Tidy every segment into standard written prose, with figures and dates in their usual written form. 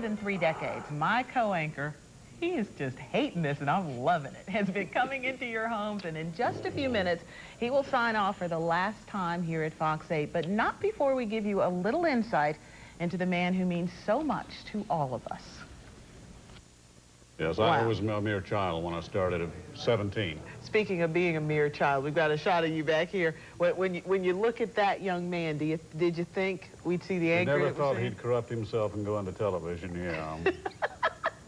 than 3 decades, my co-anchor, he is just hating this and I'm loving it, has been coming into your homes, and in just a few minutes, he will sign off for the last time here at Fox 8, but not before we give you a little insight into the man who means so much to all of us. Yes, Wow. I was a mere child when I started at 17. Speaking of being a mere child, we've got a shot of you back here. When you look at that young man, did you think we'd see the anger? I never thought he'd corrupt himself and go into television, yeah.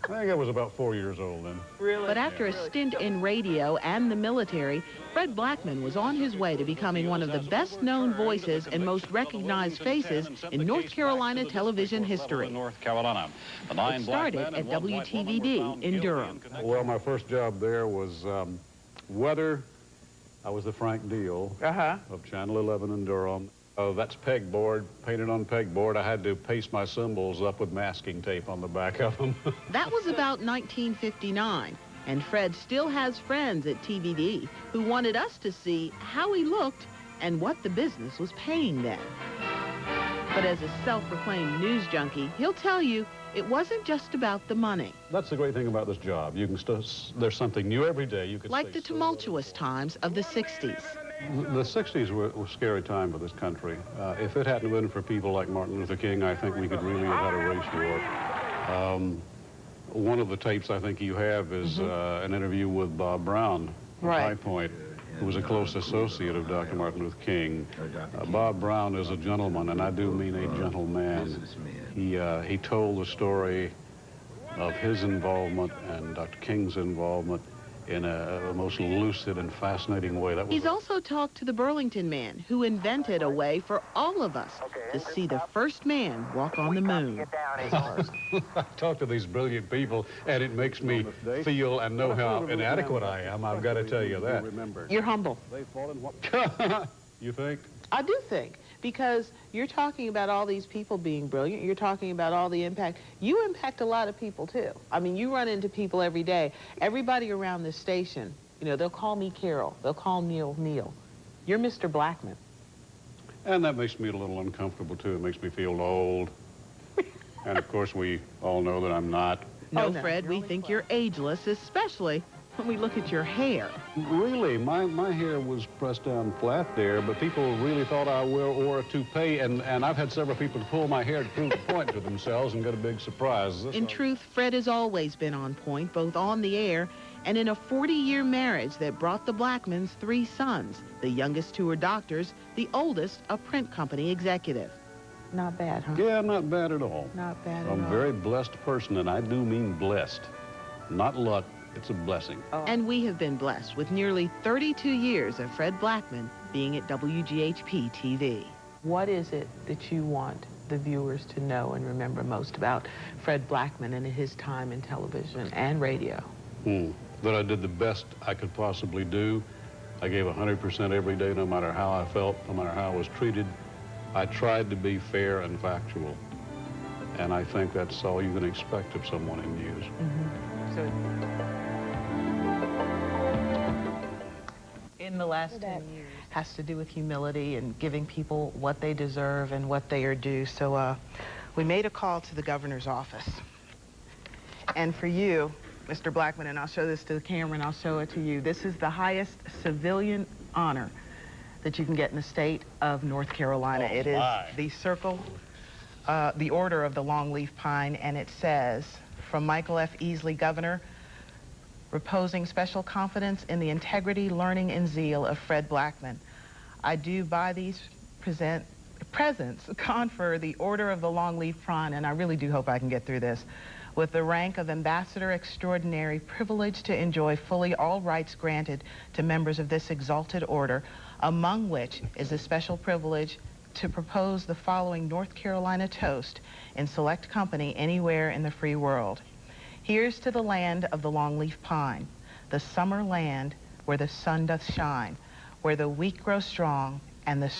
I think I was about 4 years old then. Really? But after a stint in radio and the military, Fred Blackman was on his way to becoming one of the best-known voices and most recognized faces in North Carolina television history. It started at WTVD in Durham. Well, my first job there was weather. I was the Frank Deal of Channel 11 in Durham. That's pegboard, painted on pegboard. I had to paste my symbols up with masking tape on the back of them. That was about 1959, and Fred still has friends at TVD who wanted us to see how he looked and what the business was paying then. But as a self-proclaimed news junkie, he'll tell you it wasn't just about the money. That's the great thing about this job. You can there's something new every day. You can like the tumultuous times of the 60s. The 60s were a scary time for this country. If it hadn't been for people like Martin Luther King, I think we could really have had a race war. One of the tapes I think you have is an interview with Bob Brown from High Point, who was a close associate of Dr. Martin Luther King. Bob Brown is a gentleman, and I do mean a gentleman. He told the story of his involvement and Dr. King's involvement in a most lucid and fascinating way. He's also talked to the Burlington man who invented a way for all of us to see the first man walk on the moon. I talk to these brilliant people, and it makes me feel and know how inadequate I am. I've got to tell you that. You're humble. You think? I do think, because you're talking about all these people being brilliant. You're talking about all the impact. You impact a lot of people, too. I mean, you run into people every day. Everybody around this station, you know, they'll call me Carol. They'll call Neil Neil. You're Mr. Blackman. And that makes me a little uncomfortable, too. It makes me feel old. And, of course, we all know that I'm not. No, Fred, we think you're ageless, especially when we look at your hair. Really, my hair was pressed down flat there, but people really thought I wore a toupee, and I've had several people to pull my hair to prove the point to themselves and get a big surprise. In truth, Fred has always been on point, both on the air and in a 40-year marriage that brought the Blackmans 3 sons. The youngest 2 are doctors, the oldest a print company executive. Not bad, huh? Yeah, not bad at all. Not bad at all. I'm a very blessed person, and I do mean blessed. Not luck. It's a blessing. And we have been blessed with nearly 32 years of Fred Blackman being at WGHP-TV. What is it that you want the viewers to know and remember most about Fred Blackman and his time in television and radio? That I did the best I could possibly do. I gave 100% every day, no matter how I felt, no matter how I was treated. I tried to be fair and factual. And I think that's all you can expect of someone in news. In the last 10 years has to do with humility and giving people what they deserve and what they are due. So we made a call to the governor's office. And for you, Mr. Blackman, and I'll show this to the camera and I'll show it to you, this is the highest civilian honor that you can get in the state of North Carolina. It is the Circle, the Order of the Longleaf Pine, and it says, from Michael F. Easley, Governor, reposing special confidence in the integrity, learning, and zeal of Fred Blackman. I do by these presents confer the Order of the Longleaf Pine, and I really do hope I can get through this, with the rank of Ambassador Extraordinary, privileged to enjoy fully all rights granted to members of this exalted order, among which is a special privilege to propose the following North Carolina toast in select company anywhere in the free world. Here's to the land of the longleaf pine, the summer land where the sun doth shine, where the weak grow strong and the